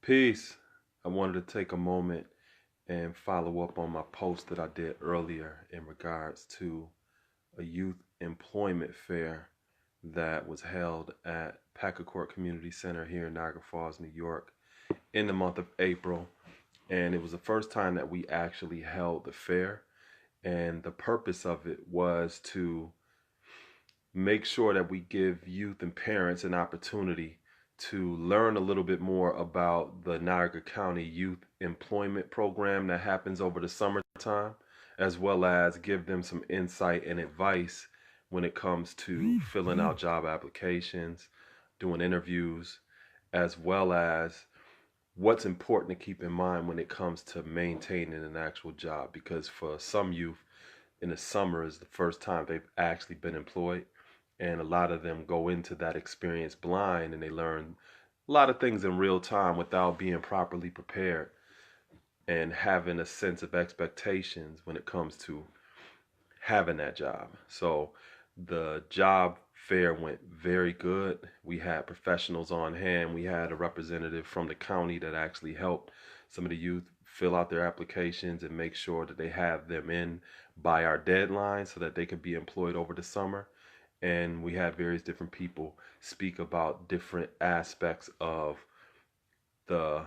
Peace. I wanted to take a moment and follow up on my post that I did earlier in regards to a youth employment fair that was held at Packard Community Center here in Niagara Falls, New York in the month of April. And it was the first time that we actually held the fair. And the purpose of it was to make sure that we give youth and parents an opportunity to learn a little bit more about the Niagara County Youth Employment Program that happens over the summertime, as well as give them some insight and advice when it comes to filling out job applications, doing interviews, as well as what's important to keep in mind when it comes to maintaining an actual job. Because for some youth, in the summer is the first time they've actually been employed. And a lot of them go into that experience blind, and they learn a lot of things in real time without being properly prepared and having a sense of expectations when it comes to having that job. So the job fair went very good. We had professionals on hand. We had a representative from the county that actually helped some of the youth fill out their applications and make sure that they have them in by our deadline so that they could be employed over the summer. And we had various different people speak about different aspects of the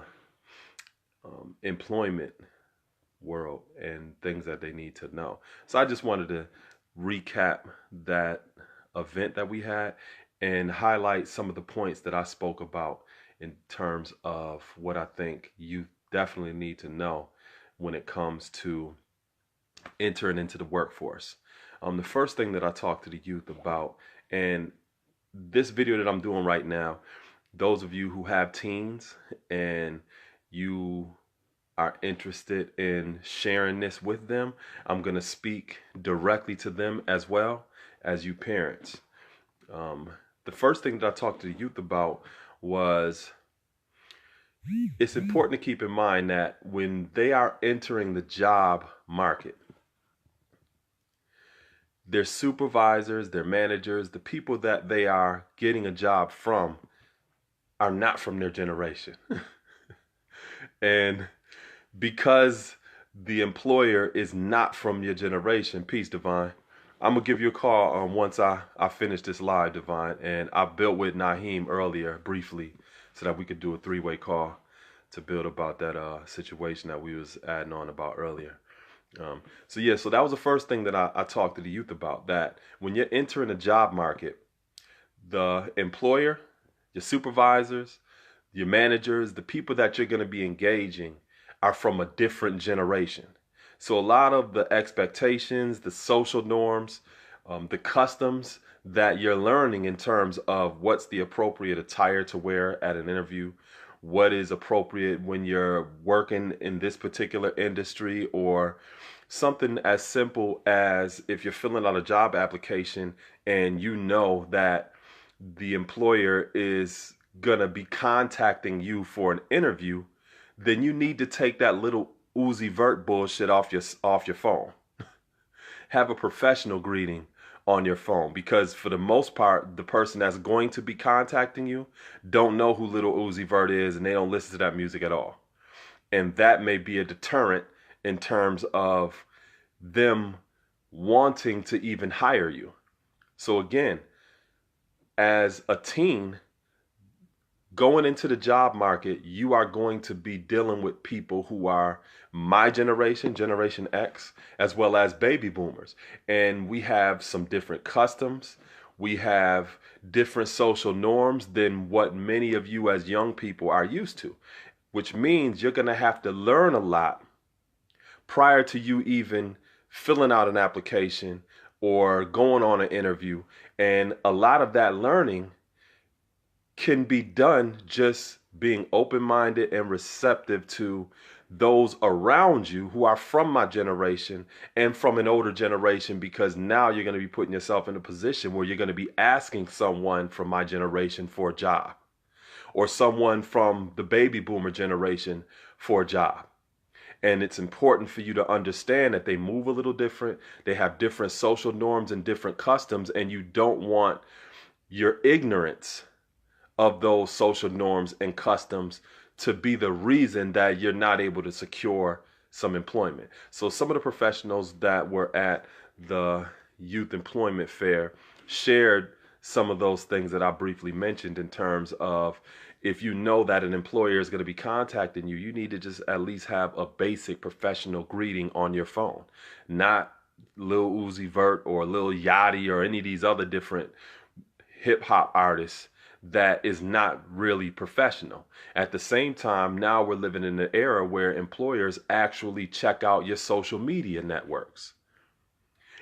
employment world and things that they need to know. So I just wanted to recap that event that we had and highlight some of the points that I spoke about in terms of what I think you definitely need to know when it comes to entering into the workforce. The first thing that I talk to the youth about, and this video that I'm doing right now, those of you who have teens and you are interested in sharing this with them, I'm going to speak directly to them as well as you parents. The first thing that I talked to the youth about was it's important to keep in mind that when they are entering the job market, their supervisors, their managers, the people that they are getting a job from are not from their generation. And because the employer is not from your generation, peace, Divine, I'm going to give you a call once I finish this live, Divine. And I built with Naheem earlier briefly so that we could do a three-way call to build about that situation that we was adding on about earlier. So that was the first thing that I talked to the youth about, that when you're entering the job market, the employer, your supervisors, your managers, the people that you're going to be engaging are from a different generation. So a lot of the expectations, the social norms, the customs that you're learning in terms of what's the appropriate attire to wear at an interview, what is appropriate when you're working in this particular industry, or something as simple as if you're filling out a job application and you know that the employer is gonna be contacting you for an interview, then you need to take that little Uzi Vert bullshit off your phone. Have a professional greeting on your phone, because for the most part, the person that's going to be contacting you don't know who Little Uzi Vert is, and they don't listen to that music at all. And that may be a deterrent in terms of them wanting to even hire you. So again, as a teen, going into the job market, you are going to be dealing with people who are my generation, Generation X, as well as baby boomers. And we have some different customs. We have different social norms than what many of you as young people are used to, which means you're going to have to learn a lot prior to you even filling out an application or going on an interview. And a lot of that learning can be done just being open-minded and receptive to those around you who are from my generation and from an older generation, because now you're going to be putting yourself in a position where you're going to be asking someone from my generation for a job, or someone from the baby boomer generation for a job. And it's important for you to understand that they move a little different. They have different social norms and different customs, and you don't want your ignorance of those social norms and customs to be the reason that you're not able to secure some employment. So some of the professionals that were at the youth employment fair shared some of those things that I briefly mentioned in terms of, if you know that an employer is going to be contacting you, you need to just at least have a basic professional greeting on your phone, not Lil Uzi Vert or Lil Yachty or any of these other different hip hop artists that is not really professional. At the same time, now we're living in an era where employers actually check out your social media networks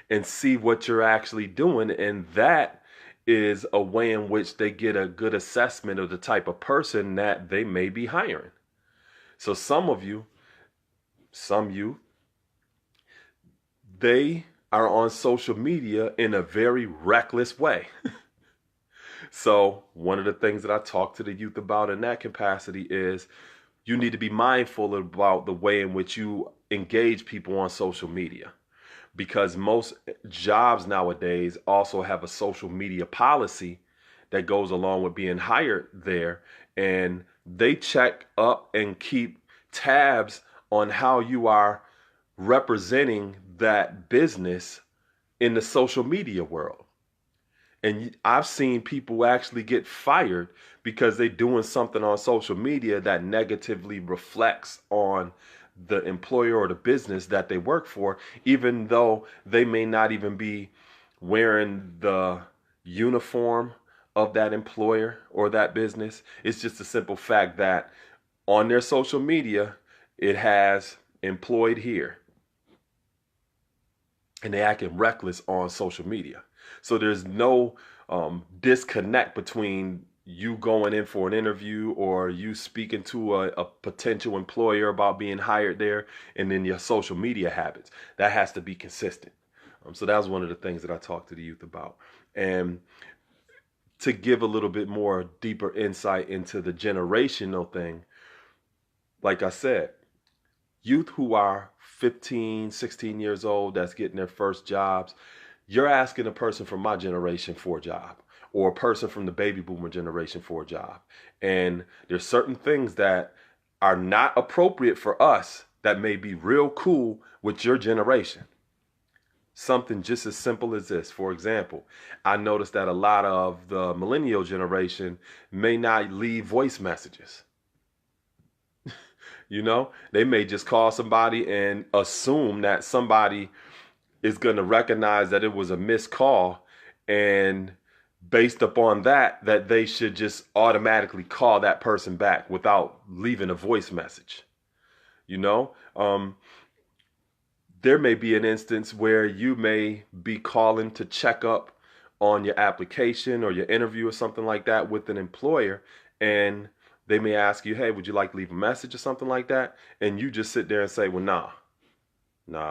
and see what you're actually doing. And that is a way in which they get a good assessment of the type of person that they may be hiring. So some youth, they are on social media in a very reckless way. So one of the things that I talk to the youth about in that capacity is you need to be mindful about the way in which you engage people on social media, because most jobs nowadays also have a social media policy that goes along with being hired there, and they check up and keep tabs on how you are representing that business in the social media world. And I've seen people actually get fired because they're doing something on social media that negatively reflects on the employer or the business that they work for, even though they may not even be wearing the uniform of that employer or that business. It's just a simple fact that on their social media, it has employed here. And they acting reckless on social media. So there's no disconnect between you going in for an interview or you speaking to a potential employer about being hired there and then your social media habits. That has to be consistent. So that was one of the things that I talked to the youth about. And to give a little bit more deeper insight into the generational thing, like I said, youth who are 15, 16 years old that's getting their first jobs, you're asking a person from my generation for a job or a person from the baby boomer generation for a job. And there's certain things that are not appropriate for us that may be real cool with your generation. Something just as simple as this. For example, I noticed that a lot of the millennial generation may not leave voice messages. You know, they may just call somebody and assume that somebody is going to recognize that it was a missed call, and based upon that they should just automatically call that person back without leaving a voice message. You know, there may be an instance where you may be calling to check up on your application or your interview or something like that with an employer, and they may ask you, hey, would you like to leave a message or something like that? And you just sit there and say, well, nah,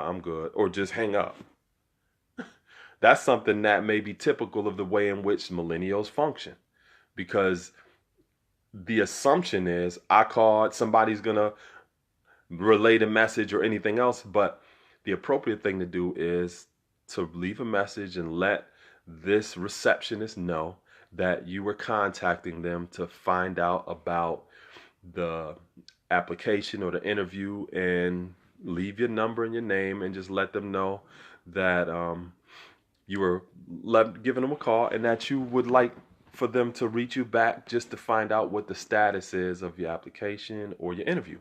I'm good. Or just hang up. That's something that may be typical of the way in which millennials function. Because the assumption is I called, somebody's going to relay a message or anything else. But the appropriate thing to do is to leave a message and let this receptionist know that you were contacting them to find out about the application or the interview, and leave your number and your name and just let them know that you were giving them a call and that you would like for them to reach you back just to find out what the status is of your application or your interview.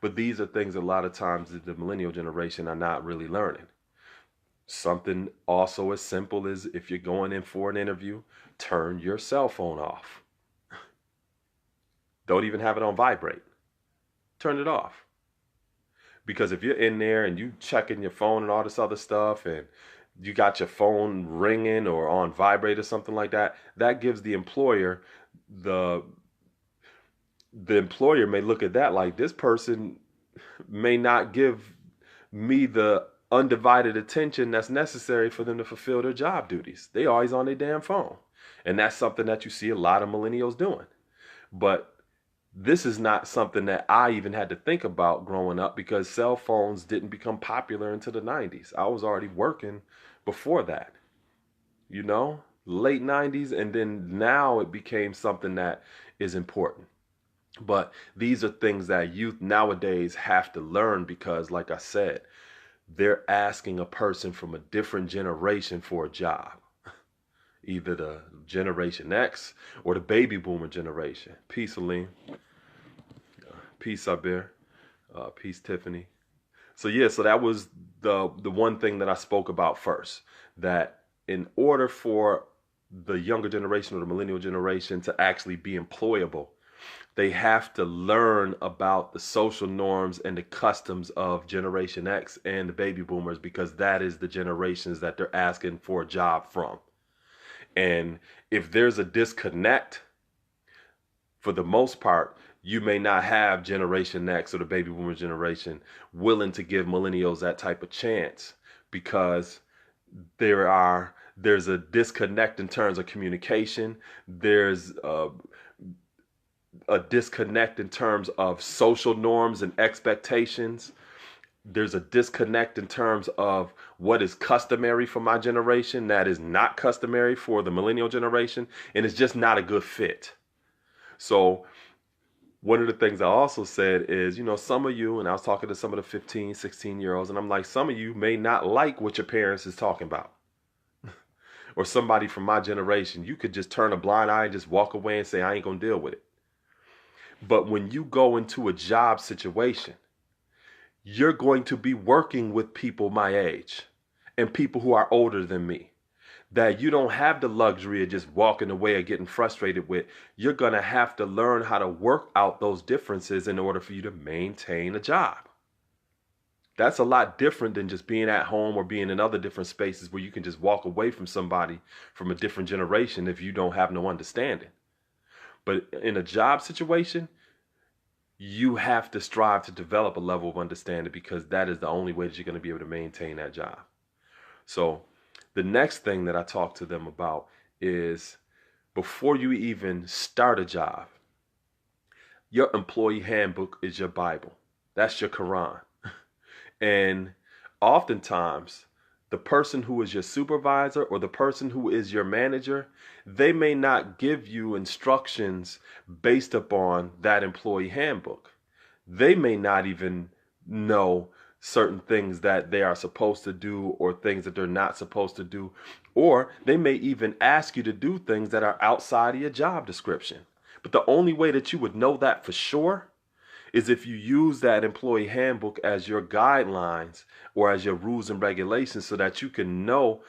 But these are things a lot of times that the millennial generation are not really learning. Something also as simple as, if you're going in for an interview, turn your cell phone off. Don't even have it on vibrate. Turn it off. Because if you're in there and you checking your phone and all this other stuff, and you got your phone ringing or on vibrate or something like that, that gives the employer, the employer may look at that like, this person may not give me the undivided attention that's necessary for them to fulfill their job duties. They always on their damn phone. And that's something that you see a lot of millennials doing. But this is not something that I even had to think about growing up, because cell phones didn't become popular until the 90s. I was already working before that, you know, late 90s. And then now it became something that is important. But these are things that youth nowadays have to learn because, like I said, they're asking a person from a different generation for a job, either the Generation X or the baby boomer generation. Peace, Saladin. Peace, Sabir. Peace, Tiffany. So yeah, so that was the one thing that I spoke about first, that in order for the younger generation or the millennial generation to actually be employable, they have to learn about the social norms and the customs of Generation X and the baby boomers, because that is the generations that they're asking for a job from. And if there's a disconnect, for the most part, you may not have Generation X or the baby boomer generation willing to give millennials that type of chance, because there's a disconnect in terms of communication. There's a disconnect in terms of social norms and expectations. There's a disconnect in terms of what is customary for my generation that is not customary for the millennial generation, and it's just not a good fit. So one of the things I also said is, some of you, and I was talking to some of the 15, 16-year-olds, and I'm like, some of you may not like what your parents is talking about. Or somebody from my generation, you could just turn a blind eye and just walk away and say, I ain't gonna deal with it. But when you go into a job situation, you're going to be working with people my age and people who are older than me, that you don't have the luxury of just walking away or getting frustrated with. You're going to have to learn how to work out those differences in order for you to maintain a job. That's a lot different than just being at home or being in other different spaces where you can just walk away from somebody from a different generation if you don't have no understanding. But in a job situation, you have to strive to develop a level of understanding, because that is the only way that you're going to be able to maintain that job. So the next thing that I talk to them about is, before you even start a job, your employee handbook is your Bible. That's your Quran. And oftentimes, the person who is your supervisor or the person who is your manager, they may not give you instructions based upon that employee handbook. They may not even know certain things that they are supposed to do or things that they're not supposed to do. Or they may even ask you to do things that are outside of your job description. But the only way that you would know that for sure is if you use that employee handbook as your guidelines or as your rules and regulations, so that you can know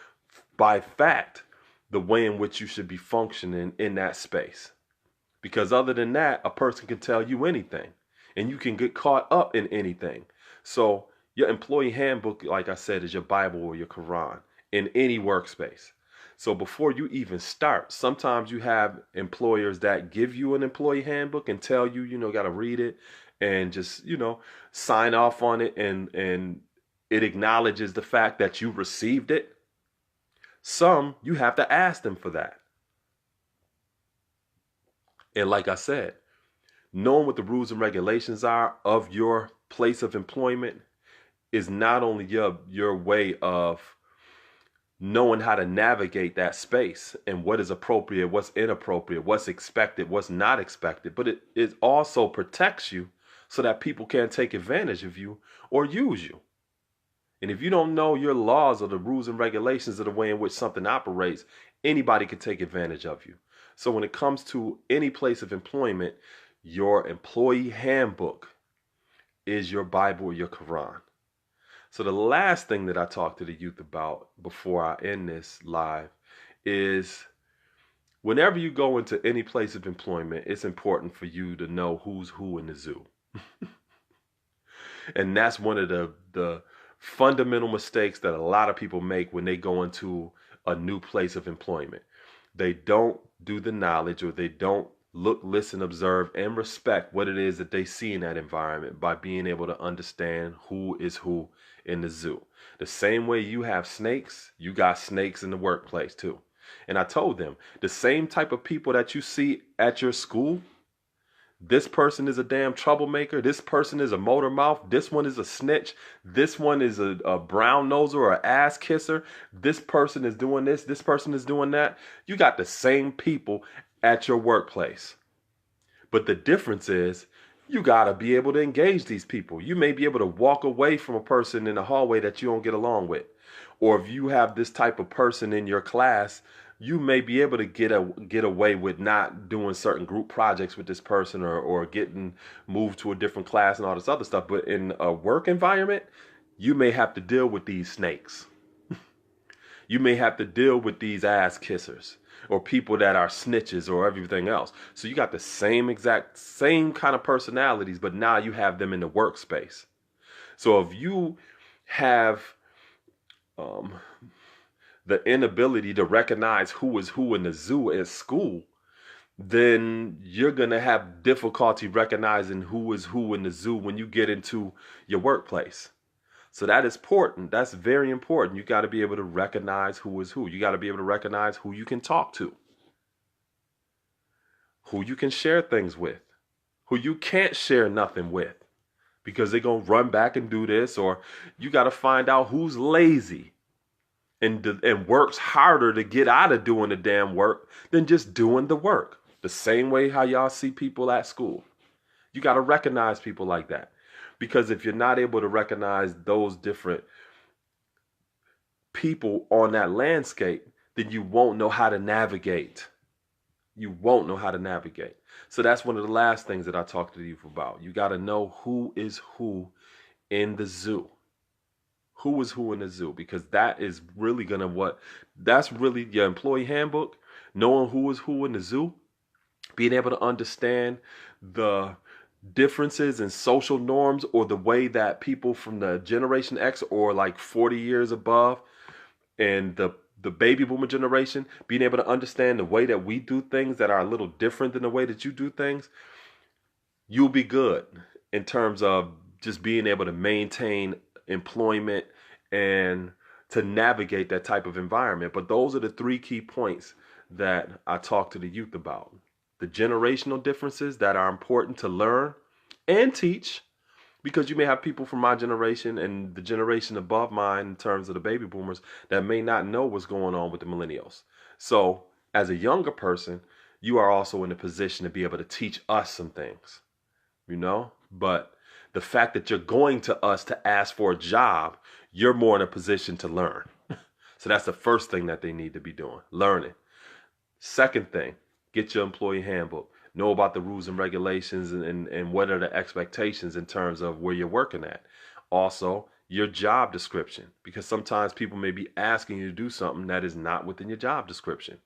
by fact the way in which you should be functioning in that space. Because other than that, a person can tell you anything and you can get caught up in anything. So your employee handbook, like I said, is your Bible or your Quran in any workspace. So before you even start, sometimes you have employers that give you an employee handbook and tell you, got to read it and just, sign off on it, and it acknowledges the fact that you received it. Some, you have to ask them for that. And like I said, knowing what the rules and regulations are of your place of employment is not only your way of knowing how to navigate that space and what is appropriate, what's inappropriate, what's expected, what's not expected, but it also protects you so that people can't take advantage of you or use you. And if you don't know your laws or the rules and regulations of the way in which something operates, anybody can take advantage of you. So when it comes to any place of employment, your employee handbook is your Bible or your Quran. So the last thing that I talk to the youth about before I end this live is, whenever you go into any place of employment, it's important for you to know who's who in the zoo. And that's one of the fundamental mistakes that a lot of people make when they go into a new place of employment. They don't do the knowledge, or they don't look, listen, observe, and respect what it is that they see in that environment by being able to understand who is who in the zoo. The same way you have snakes, you got snakes in the workplace too. And I told them, the same type of people that you see at your school, this person is a damn troublemaker, this person is a motor mouth, this one is a snitch, this one is a brown noser or an ass kisser, this person is doing this person is doing that. You got the same people at your workplace. But the difference is you got to be able to engage these people. You may be able to walk away from a person in the hallway that you don't get along with. Or if you have this type of person in your class, you may be able to get away with not doing certain group projects with this person, or getting moved to a different class and all this other stuff. But in a work environment, you may have to deal with these snakes. You may have to deal with these ass kissers or people that are snitches or everything else. So you got the same kind of personalities, but now you have them in the workspace. So if you have the inability to recognize who is who in the zoo at school, then you're going to have difficulty recognizing who is who in the zoo when you get into your workplace. So that is important. That's very important. You got to be able to recognize who is who. You got to be able to recognize who you can talk to, who you can share things with, who you can't share nothing with because they're going to run back and do this. Or you got to find out who's lazy and works harder to get out of doing the damn work than just doing the work. The same way how y'all see people at school. You got to recognize people like that. Because if you're not able to recognize those different people on that landscape, then you won't know how to navigate. You won't know how to navigate. So that's one of the last things that I talk to you about. You got to know who is who in the zoo. Who is who in the zoo? Because that is really that's really your employee handbook. Knowing who is who in the zoo. Being able to understand the differences in social norms, or the way that people from the Generation X, or like 40 years above, and the baby boomer generation, being able to understand the way that we do things that are a little different than the way that you do things, you'll be good in terms of just being able to maintain employment and to navigate that type of environment. But those are the 3 key points that I talk to the youth about. The generational differences that are important to learn and teach, because you may have people from my generation and the generation above mine in terms of the baby boomers that may not know what's going on with the millennials. So as a younger person, you are also in a position to be able to teach us some things, but the fact that you're going to us to ask for a job, you're more in a position to learn. So that's the first thing that they need to be doing, learning. Second thing, get your employee handbook. Know about the rules and regulations and what are the expectations in terms of where you're working at. Also, your job description, because sometimes people may be asking you to do something that is not within your job description.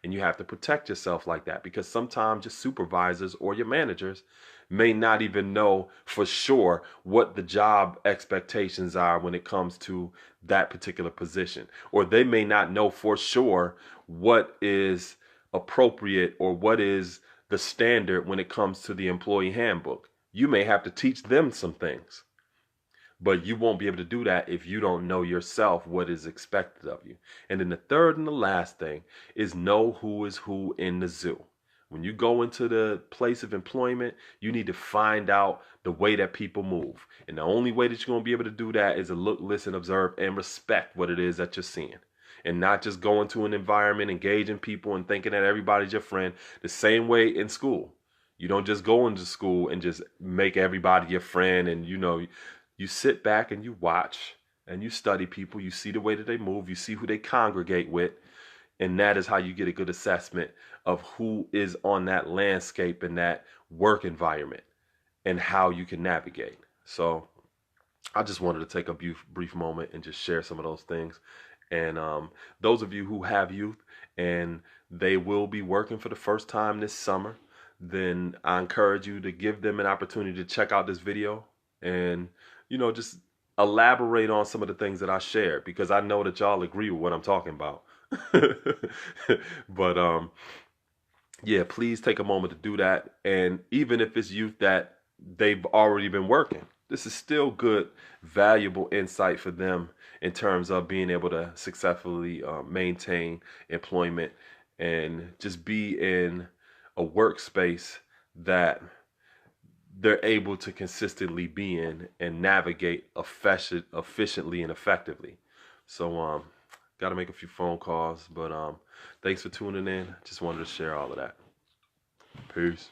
And you have to protect yourself like that, because sometimes your supervisors or your managers may not even know for sure what the job expectations are when it comes to that particular position. Or they may not know for sure what is appropriate or what is the standard when it comes to the employee handbook. You may have to teach them some things, but you won't be able to do that if you don't know yourself what is expected of you. And then the third and the last thing is know who is who in the zoo. When you go into the place of employment, you need to find out the way that people move. And the only way that you're going to be able to do that is to look, listen, observe, and respect what it is that you're seeing. And not just go into an environment, engaging people and thinking that everybody's your friend. The same way in school. You don't just go into school and just make everybody your friend. And you sit back and you watch and you study people. You see the way that they move. You see who they congregate with. And that is how you get a good assessment of who is on that landscape in that work environment and how you can navigate. So I just wanted to take a brief moment and just share some of those things. And those of you who have youth and they will be working for the first time this summer, then I encourage you to give them an opportunity to check out this video and, just elaborate on some of the things that I shared, because I know that y'all agree with what I'm talking about. But yeah, please take a moment to do that. And even if it's youth that they've already been working, this is still good, valuable insight for them in terms of being able to successfully maintain employment and just be in a workspace that they're able to consistently be in and navigate efficiently and effectively. So got to make a few phone calls, but thanks for tuning in. Just wanted to share all of that. Peace.